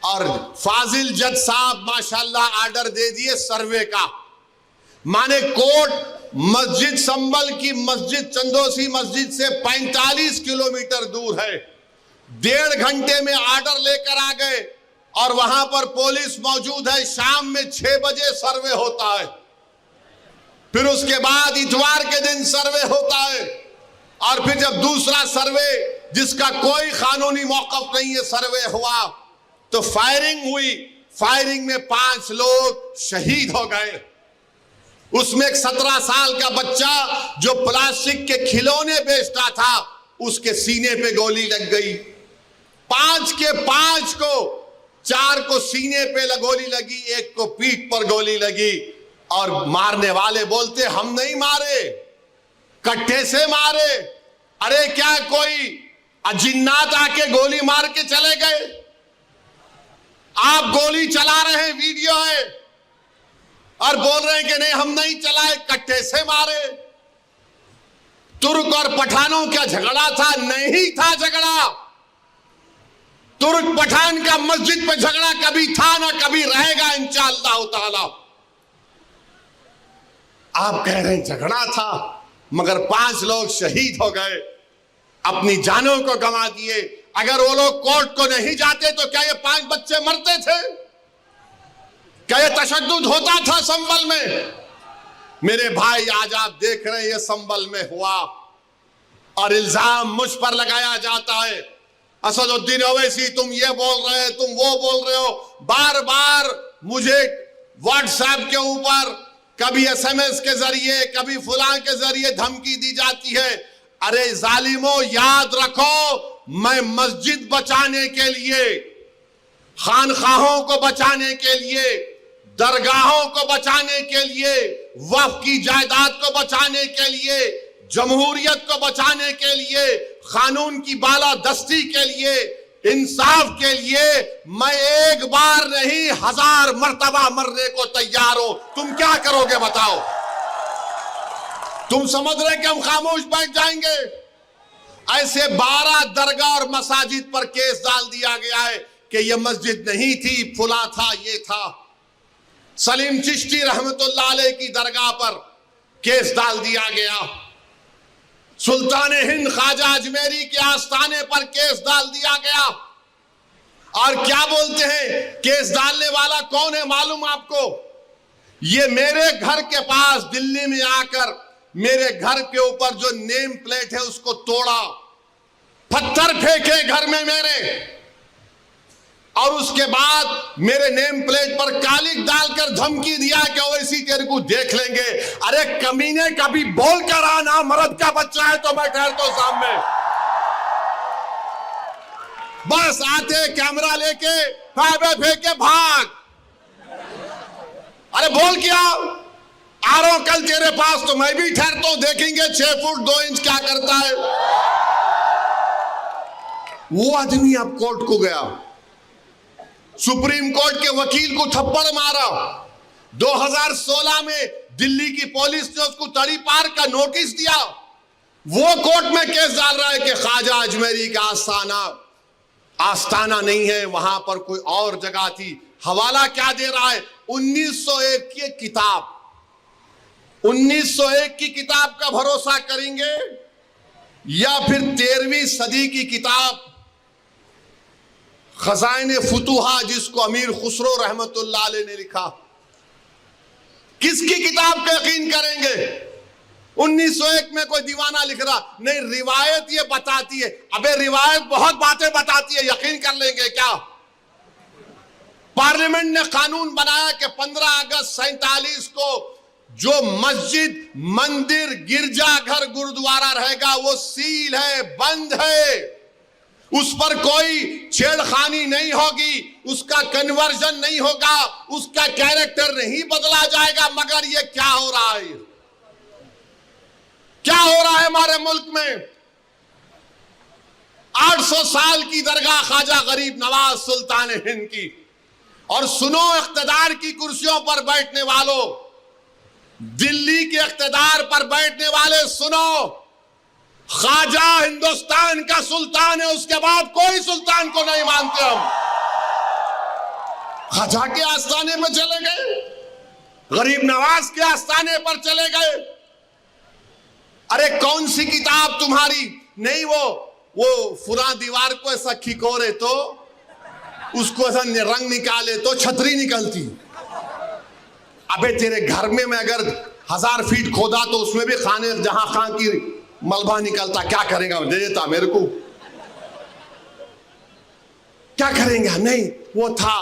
और फाजिल जज साहब माशाल्लाह आर्डर दे दिए सर्वे का, माने कोर्ट मस्जिद संभल की मस्जिद चंदोसी मस्जिद से 45 किलोमीटर दूर है। 1.5 घंटे में आर्डर लेकर आ गए और वहां पर पुलिस मौजूद है। शाम में 6 बजे सर्वे होता है, फिर उसके बाद इतवार के दिन सर्वे होता है, और फिर जब दूसरा सर्वे जिसका कोई कानूनी मौक़िफ़ नहीं है सर्वे हुआ तो फायरिंग हुई। फायरिंग में 5 लोग शहीद हो गए। उसमें एक 17 साल का बच्चा जो प्लास्टिक के खिलौने बेचता था, उसके सीने पे गोली लग गई। 5 के 5 को, 4 को सीने पे गोली लगी, 1 को पीठ पर गोली लगी। और मारने वाले बोलते हम नहीं मारे, कट्टे से मारे। अरे क्या कोई अजिन्नात आके गोली मार के चले गए? आप गोली चला रहे हैं, वीडियो है, और बोल रहे हैं कि नहीं हम नहीं चलाए, कट्टे से मारे। तुर्क और पठानों का झगड़ा था? नहीं था झगड़ा। तुर्क पठान का मस्जिद पे झगड़ा कभी था ना कभी रहेगा इंशाअल्लाह ताला। आप कह रहे हैं झगड़ा था, मगर 5 लोग शहीद हो गए, अपनी जानों को गंवा दिए। अगर वो लोग कोर्ट को नहीं जाते तो क्या ये 5 बच्चे मरते थे? क्या ये तशद्दुद होता था संभल में? मेरे भाई, आज आप देख रहे हैं ये संभल में हुआ और इल्जाम मुझ पर लगाया जाता है। असदुद्दीन ओवैसी तुम ये बोल रहे हो, तुम वो बोल रहे हो। बार बार मुझे व्हाट्सएप के ऊपर कभी SMS के जरिए, कभी फुलां के जरिए धमकी दी जाती है। अरे जालिमों, याद रखो, मैं मस्जिद बचाने के लिए, खानखाहों को बचाने के लिए, दरगाहों को बचाने के लिए, वक्फ की जायदाद को बचाने के लिए, जमहूरियत को बचाने के लिए, कानून की बालादस्ती के लिए, इंसाफ के लिए मैं एक बार नहीं 1000 मर्तबा मरने को तैयार हूं। तुम क्या करोगे बताओ? तुम समझ रहे कि हम खामोश बैठ जाएंगे? ऐसे 12 दरगाह और मसाजिद पर केस डाल दिया गया है कि यह मस्जिद नहीं थी, फुला था, ये था। सलीम चिश्ती रहमतुल्लाह अलैह की दरगाह पर केस डाल दिया गया। सुल्तान हिंद ख्वाजा अजमेरी के आस्थाने पर केस डाल दिया गया। और क्या बोलते हैं, केस डालने वाला कौन है मालूम आपको? ये मेरे घर के पास दिल्ली में आकर मेरे घर के ऊपर जो नेम प्लेट है उसको तोड़ा, पत्थर फेंके घर में मेरे, और उसके बाद मेरे नेम प्लेट पर कालिक डालकर धमकी दिया कि ओवैसी तेरे को देख लेंगे। अरे कमीने, कभी बोल कर आना, मर्द का बच्चा है तो मैं ठहरता हूं सामने। बस आते कैमरा लेके फाइबर फेंक के भाग। अरे बोल क्या आ रहा हूं कल तेरे पास तो मैं भी ठहरता हूं, देखेंगे 6 फुट 2 इंच क्या करता है। वो आदमी अब कोर्ट को गया, सुप्रीम कोर्ट के वकील को थप्पड़ मारा। 2016 में दिल्ली की पुलिस ने उसको तड़ी पार का नोटिस दिया। वो कोर्ट में केस डाल रहा है कि ख्वाजा अजमेरी का आस्थाना नहीं है, वहां पर कोई और जगह थी। हवाला क्या दे रहा है? 1901 की किताब, 1901 की किताब का भरोसा करेंगे या फिर 13वीं सदी की किताब खजाइने फुतूहा, जिसको अमीर खुसरो रहमतुल्लाह अलैह ने लिखा, किसकी किताब का यकीन करेंगे? 1901 में कोई दीवाना लिख रहा, नहीं रिवायत ये बताती है। अबे रिवायत बहुत बातें बताती है, यकीन कर लेंगे क्या? पार्लियामेंट ने कानून बनाया कि 15 अगस्त 47 को जो मस्जिद, मंदिर, गिरजाघर, गुरुद्वारा रहेगा वो सील है, बंद है, उस पर कोई छेड़खानी नहीं होगी, उसका कन्वर्जन नहीं होगा, उसका कैरेक्टर नहीं बदला जाएगा। मगर ये क्या हो रहा है? क्या हो रहा है हमारे मुल्क में? 800 साल की दरगाह ख्वाजा गरीब नवाज सुल्तान हिंद की। और सुनो इख्तिदार की कुर्सियों पर बैठने वालों, दिल्ली के इख्तिदार पर बैठने वाले, सुनो, ख्वाजा हिंदुस्तान का सुल्तान है, उसके बाद कोई सुल्तान को नहीं मानते हम। ख्वाजा के आस्थाने पर चले गए, गरीब नवाज के आस्थाने पर चले गए। अरे कौन सी किताब तुम्हारी? नहीं वो फुरा दीवार को ऐसा खिकोरे तो उसको ऐसा रंग निकाले तो छतरी निकलती। अबे तेरे घर में मैं अगर 1000 फीट खोदा तो उसमें भी खाने जहां खां की मलबा निकलता, क्या करेगा? दे देता मेरे को, क्या करेंगे? नहीं, वो था।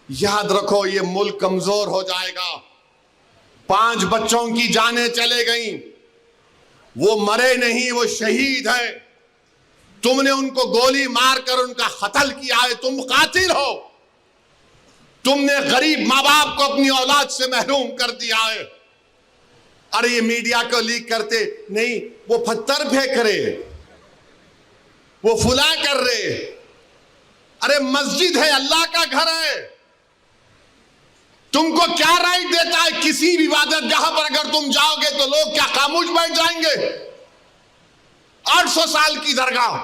याद रखो, ये मुल्क कमजोर हो जाएगा। 5 बच्चों की जानें चले गई, वो मरे नहीं, वो शहीद है। तुमने उनको गोली मारकर उनका कत्ल किया है, तुम कातिल हो। तुमने गरीब माँ बाप को अपनी औलाद से महरूम कर दिया है। अरे ये मीडिया को लीक करते नहीं, वो पत्थर फेंक रहे, वो फुला कर रहे। अरे मस्जिद है, अल्लाह का घर है, तुमको क्या राइट देता है? किसी भी इबादतगाह पर अगर तुम जाओगे तो लोग क्या खामोश बैठ जाएंगे? 800 साल की दरगाह,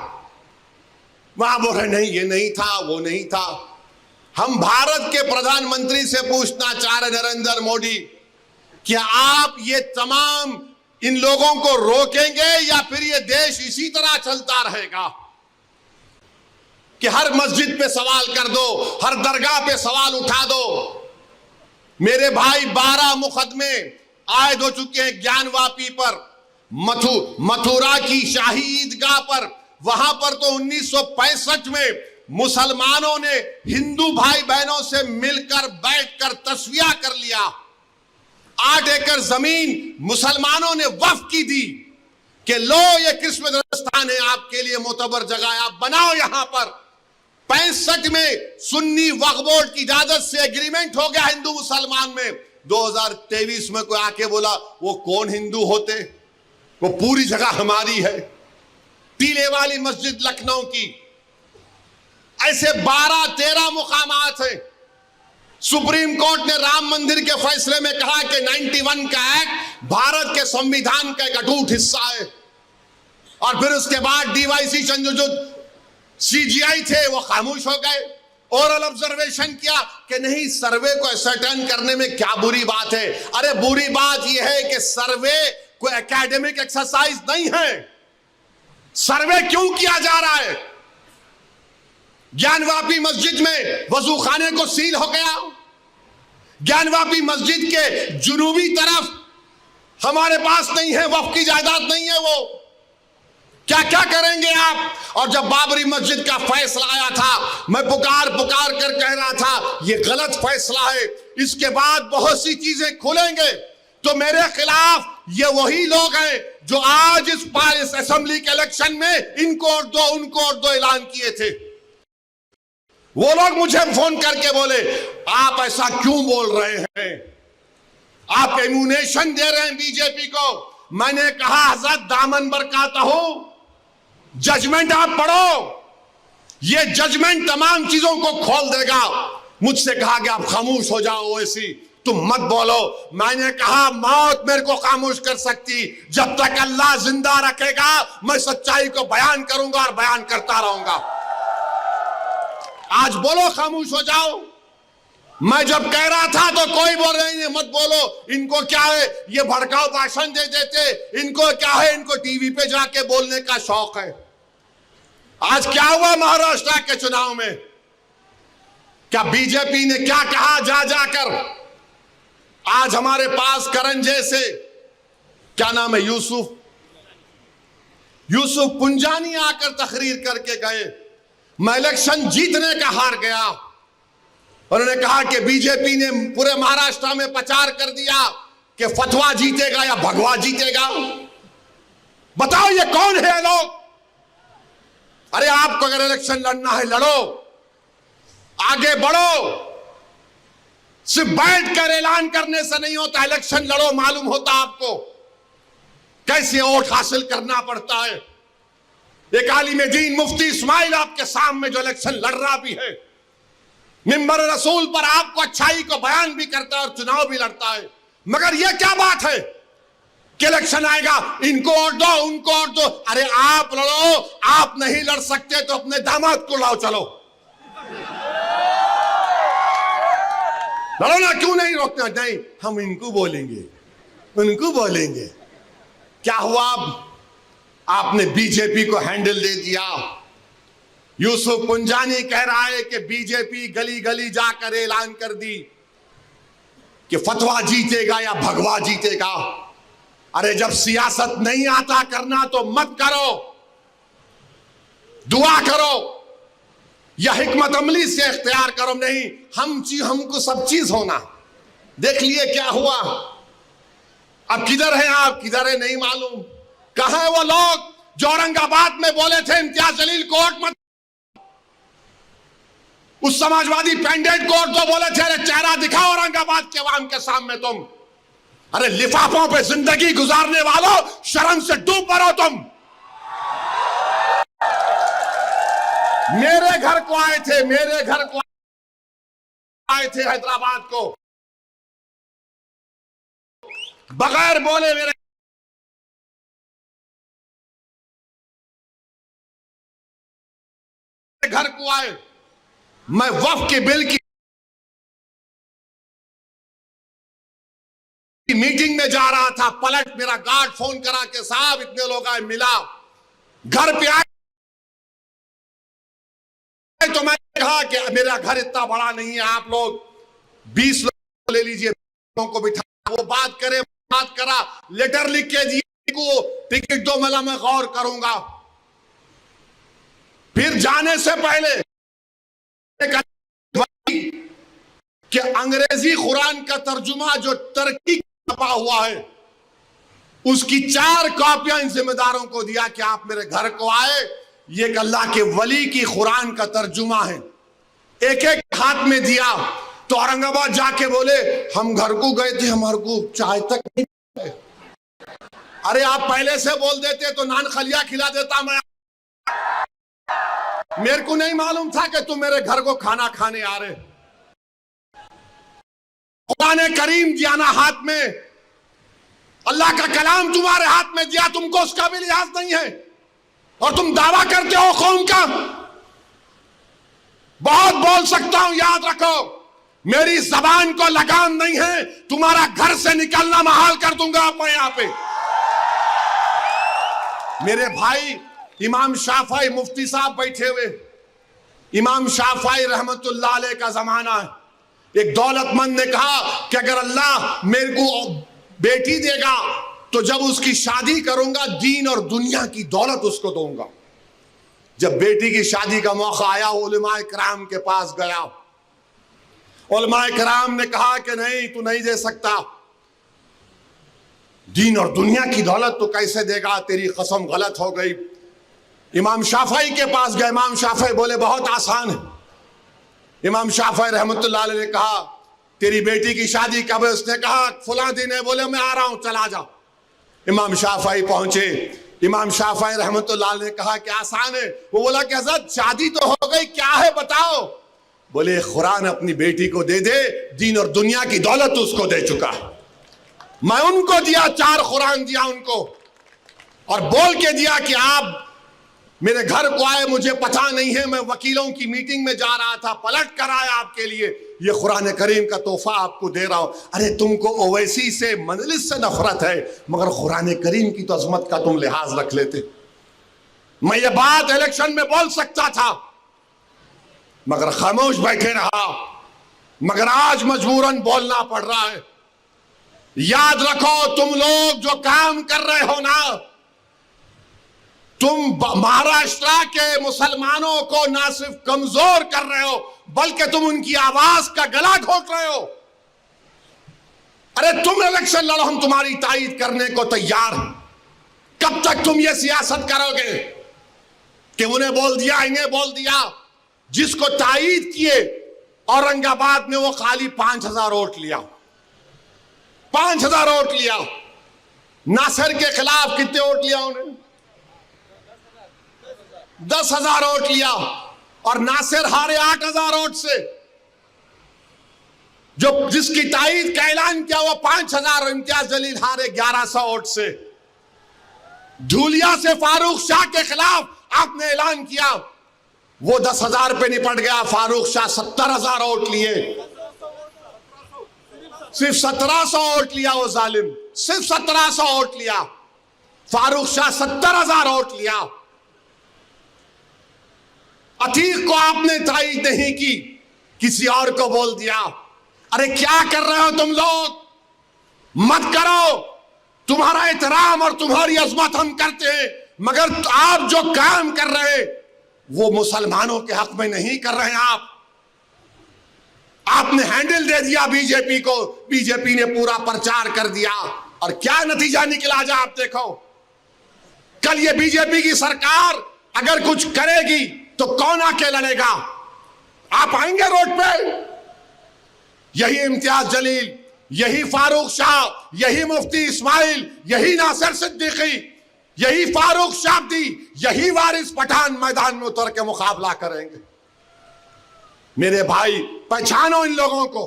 वहां बोल रहे नहीं ये नहीं था, वो नहीं था। हम भारत के प्रधानमंत्री से पूछना चाह रहे नरेंद्र मोदी, क्या आप ये तमाम इन लोगों को रोकेंगे या फिर ये देश इसी तरह चलता रहेगा कि हर मस्जिद पे सवाल कर दो, हर दरगाह पे सवाल उठा दो? मेरे भाई 12 मुकदमे आयद हो चुके हैं ज्ञानवापी पर, मथुरा की शाही ईदगाह पर। वहां पर तो 1965 में मुसलमानों ने हिंदू भाई बहनों से मिलकर बैठकर तस्वीया कर लिया। 8 एकड़ जमीन मुसलमानों ने वक्फ की दी कि लो ये किस्मत स्थान है, आपके लिए मोतबर जगह है, आप बनाओ यहां पर। 65 में सुन्नी वक्फ बोर्ड की इजाजत से एग्रीमेंट हो गया हिंदू मुसलमान में। 2023 में कोई आके बोला वो कौन हिंदू होते, वो पूरी जगह हमारी है। टीले वाली मस्जिद लखनऊ की, ऐसे 12-13 मुकामात हैं। सुप्रीम कोर्ट ने राम मंदिर के फैसले में कहा कि 91 का एक्ट भारत के संविधान का एक अटूट हिस्सा है। और फिर उसके बाद डीवाईसी चंद्रचूड सीजीआई थे, वो खामोश हो गए। ओरल ऑब्जर्वेशन किया कि नहीं, सर्वे को असर्टेन करने में क्या बुरी बात है? अरे बुरी बात यह है कि सर्वे कोई एकेडमिक एक्सरसाइज नहीं है। सर्वे क्यों किया जा रहा है? ज्ञानवापी मस्जिद में वजू खाने को सील हो गया। ज्ञानवापी मस्जिद के जुनूबी तरफ हमारे पास नहीं है, वक्फ की जायदाद नहीं है। वो क्या क्या करेंगे आप? और जब बाबरी मस्जिद का फैसला आया था, मैं पुकार कर कह रहा था ये गलत फैसला है, इसके बाद बहुत सी चीजें खुलेंगे। तो मेरे खिलाफ ये वही लोग हैं जो आज इस असेंबली के इलेक्शन में इनको और दो उनको और दो ऐलान किए थे। वो लोग मुझे फोन करके बोले आप ऐसा क्यों बोल रहे हैं, आप एम्यूनेशन दे रहे हैं बीजेपी को। मैंने कहा हजरत दामन बरकाता हो, जजमेंट आप पढ़ो, ये जजमेंट तमाम चीजों को खोल देगा। मुझसे कहा कि आप खामोश हो जाओ, ओवैसी तुम मत बोलो। मैंने कहा मौत मेरे को खामोश कर सकती, जब तक अल्लाह जिंदा रखेगा मैं सच्चाई को बयान करूंगा और बयान करता रहूंगा। आज बोलो खामोश हो जाओ। मैं जब कह रहा था तो कोई बोल रहे हैं मत बोलो, इनको क्या है, ये भड़काऊ भाषण दे देते, इनको क्या है, इनको टीवी पे जाके बोलने का शौक है। आज क्या हुआ महाराष्ट्र के चुनाव में? क्या बीजेपी ने क्या कहा जा जाकर? आज हमारे पास करण जैसे, क्या नाम है, यूसुफ पुंजानी आकर तकरीर करके गए, मैं इलेक्शन जीतने का हार गया। उन्होंने कहा कि बीजेपी ने पूरे महाराष्ट्र में प्रचार कर दिया कि फतवा जीतेगा या भगवा जीतेगा। बताओ ये कौन है लोग? अरे आपको अगर इलेक्शन लड़ना है लड़ो, आगे बढ़ो, सिर्फ बैठकर ऐलान करने से नहीं होता, इलेक्शन लड़ो, मालूम होता आपको कैसे वोट हासिल करना पड़ता है। एक आलिम दीन मुफ्ती इस्माइल आपके सामने जो इलेक्शन लड़ रहा भी है, मिंबर रसूल पर आपको अच्छाई को बयान भी करता है और चुनाव भी लड़ता है, मगर यह क्या बात है कि इलेक्शन आएगा इनको वोट दो, उनको वोट दो। अरे आप लड़ो, आप नहीं लड़ सकते तो अपने दामाद को लाओ, चलो लड़ो ना, क्यों नहीं रोकते? नहीं, हम इनको बोलेंगे, उनको बोलेंगे। क्या हुआ? आपने बीजेपी को हैंडल दे दिया। यूसुफ पुंजानी कह रहा है कि बीजेपी गली गली जाकर ऐलान कर दी कि फतवा जीतेगा या भगवा जीतेगा। अरे जब सियासत नहीं आता करना तो मत करो, दुआ करो या हिकमत अमली से इख्तियार करो। नहीं, हमको सब चीज होना। देख लिए क्या हुआ? अब किधर हैं आप, किधर है नहीं मालूम। कहां है वो लोग जो औरंगाबाद में बोले थे इम्तियाज जलील कोर्ट मत, उस समाजवादी पेंडेंट कोर्ट तो बोले थे अरे चेहरा दिखाओ औरंगाबाद के अवाम के सामने तुम। अरे लिफाफों पे जिंदगी गुजारने वालों, शर्म से डूब पड़ो तुम। मेरे घर को आए थे, मेरे घर को आए थे हैदराबाद को, बगैर बोले मेरे घर को आए। मैं वक्फ के बिल की मीटिंग में जा रहा था, पलट मेरा गार्ड फोन करा के साहब इतने लोग आए, मिला, घर पे आए तो मैंने कहा कि मेरा घर इतना बड़ा नहीं है, आप लोग 20 लोग ले लीजिए, को बिठा, वो बात करे, बात करा, लेटर लिख के दिए को, टिकट दो, मैं गौर करूंगा। फिर जाने से पहले कि अंग्रेजी कुरान का तर्जुमा जो टर्की छपा हुआ है उसकी 4 कॉपियां इन जिम्मेदारों को दिया कि आप मेरे घर को आए, ये एक अल्लाह के वली की कुरान का तर्जुमा है। एक एक हाथ में दिया तो औरंगाबाद जाके बोले हम घर को गए थे, हमारे को चाय तक नहीं। अरे आप पहले से बोल देते तो नान खलिया खिला देता मैं। मेरे को नहीं मालूम था कि तुम मेरे घर को खाना खाने आ रहे। कुरान करीम दिया ना हाथ में, अल्लाह का कलाम तुम्हारे हाथ में दिया, तुमको उसका भी लिहाज नहीं है और तुम दावा करते हो कौम का। बहुत बोल सकता हूं, याद रखो मेरी जबान को लगाम नहीं है, तुम्हारा घर से निकलना महाल कर दूंगा मैं यहां पे। मेरे भाई इमाम शाफई मुफ्ती साहब बैठे हुए, इमाम शाफई रहमतुल्लाह अलैह का जमाना है। एक दौलतमंद ने कहा कि अगर अल्लाह मेरे को बेटी देगा तो जब उसकी शादी करूंगा दीन और दुनिया की दौलत उसको दूंगा। जब बेटी की शादी का मौका आया उलमाए किराम के पास गया, उलमाए किराम ने कहा कि नहीं तू नहीं दे सकता, दीन और दुनिया की दौलत तो कैसे देगा, तेरी कसम गलत हो गई। इमाम शाफई के पास गए, इमाम शाफई बोले बहुत आसान है। इमाम शाफई रहमतुल्लाह अलैह ने कहा तेरी बेटी की शादी कब है? उसने कहा फला दिन है। बोले मैं आ रहा हूं, चला जा। इमाम शाफई पहुंचे, इमाम शाफई रहमतुल्लाह अलैह ने कहा कि आसान है। वो बोला कि हज़रत शादी तो हो गई, क्या है बताओ। बोले कुरान अपनी बेटी को दे दे, दीन और दुनिया की दौलत उसको दे चुका। मैं उनको दिया, 4 कुरान दिया उनको और बोल के दिया कि आप मेरे घर को आए, मुझे पता नहीं है, मैं वकीलों की मीटिंग में जा रहा था, पलट कर आया आपके लिए, ये कुरान करीम का तोहफा आपको दे रहा हूं। अरे तुमको ओवैसी से, मजलिस से नफरत है, मगर कुरान करीम की तो अजमत का तुम लिहाज रख लेते। मैं ये बात इलेक्शन में बोल सकता था मगर खामोश बैठे रहा, मगर आज मजबूरन बोलना पड़ रहा है। याद रखो, तुम लोग जो काम कर रहे हो ना, तुम महाराष्ट्र के मुसलमानों को ना सिर्फ कमजोर कर रहे हो बल्कि तुम उनकी आवाज का गला घोट रहे हो। अरे तुम इलेक्शन लड़ो, हम तुम्हारी तायीद करने को तैयार हैं। कब तक तुम ये सियासत करोगे कि उन्हें बोल दिया, इन्हें बोल दिया? जिसको तायीद किए औरंगाबाद में वो खाली 5000 वोट लिया, 5000 वोट लिया। नासिर के खिलाफ कितने वोट लिया उन्होंने? 10,000 वोट लिया। और नासिर हारे 8,000 वोट से। जो जिसकी तायीद का ऐलान किया वो 5,000, इम्तियाज जलील हारे 1100 वोट से। धूलिया से फारूक शाह के खिलाफ आपने ऐलान किया, वो 10,000 पे निपट गया। फारूक शाह 70,000 वोट लिए, सिर्फ 1700 वोट लिया वो जालिम, सिर्फ 1700 वोट लिया। फारूक शाह 70,000 वोट लिया। अतीक को आपने तायीद नहीं की, किसी और को बोल दिया। अरे क्या कर रहे हो तुम लोग? मत करो। तुम्हारा एहतराम और तुम्हारी अजमत हम करते हैं, मगर आप जो काम कर रहे हैं वो मुसलमानों के हक में नहीं कर रहे हैं। आपने हैंडल दे दिया बीजेपी को, बीजेपी ने पूरा प्रचार कर दिया और क्या नतीजा निकला जा आप देखो। कल ये बीजेपी की सरकार अगर कुछ करेगी तो कौन आके लड़ेगा? आप आएंगे रोड पे? यही इम्तियाज जलील, यही फारूक शाह, यही मुफ्ती इस्माइल, यही नासिर सिद्दीकी, यही फारूक शाब्दी, यही वारिस पठान मैदान में उतर के मुकाबला करेंगे। मेरे भाई, पहचानो इन लोगों को।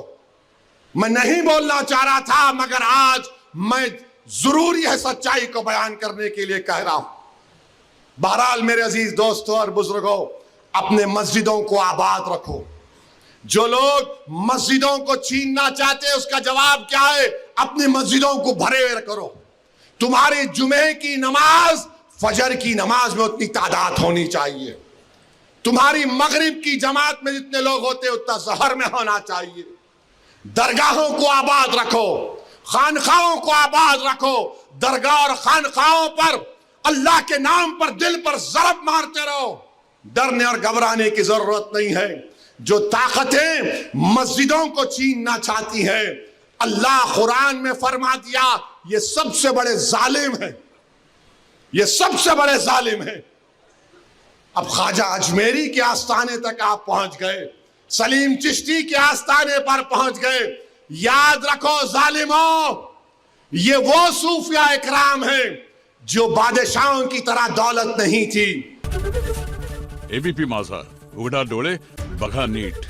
मैं नहीं बोलना चाह रहा था मगर आज मैं जरूरी है सच्चाई को बयान करने के लिए कह रहा हूं। बहरहाल मेरे अजीज दोस्तों और बुजुर्गों, अपने मस्जिदों को आबाद रखो। जो लोग मस्जिदों को छीनना चाहते हैं उसका जवाब क्या है? अपनी मस्जिदों को भरे करो। तुम्हारी जुमे की नमाज फजर की नमाज में उतनी तादाद होनी चाहिए। तुम्हारी मगरिब की जमात में जितने लोग होते उतना सहर में होना चाहिए। दरगाहों को आबाद रखो, खानखाओं को आबाद रखो। दरगाह और खानखाओं पर अल्लाह के नाम पर दिल पर ज़रब मारते रहो। डरने और घबराने की जरूरत नहीं है। जो ताकतें मस्जिदों को छीनना चाहती हैं, अल्लाह कुरान में फरमा दिया ये सबसे बड़े जालिम हैं, ये सबसे बड़े जालिम हैं। अब ख्वाजा अजमेरी के आस्थाने तक आप पहुंच गए, सलीम चिश्ती के आस्थाने पर पहुंच गए। याद रखो जालिमों, ये वो सूफिया इकराम है जो बादशाहों की तरह दौलत नहीं थी। एबीपी माझा, उघडा डोळे बघा नीट।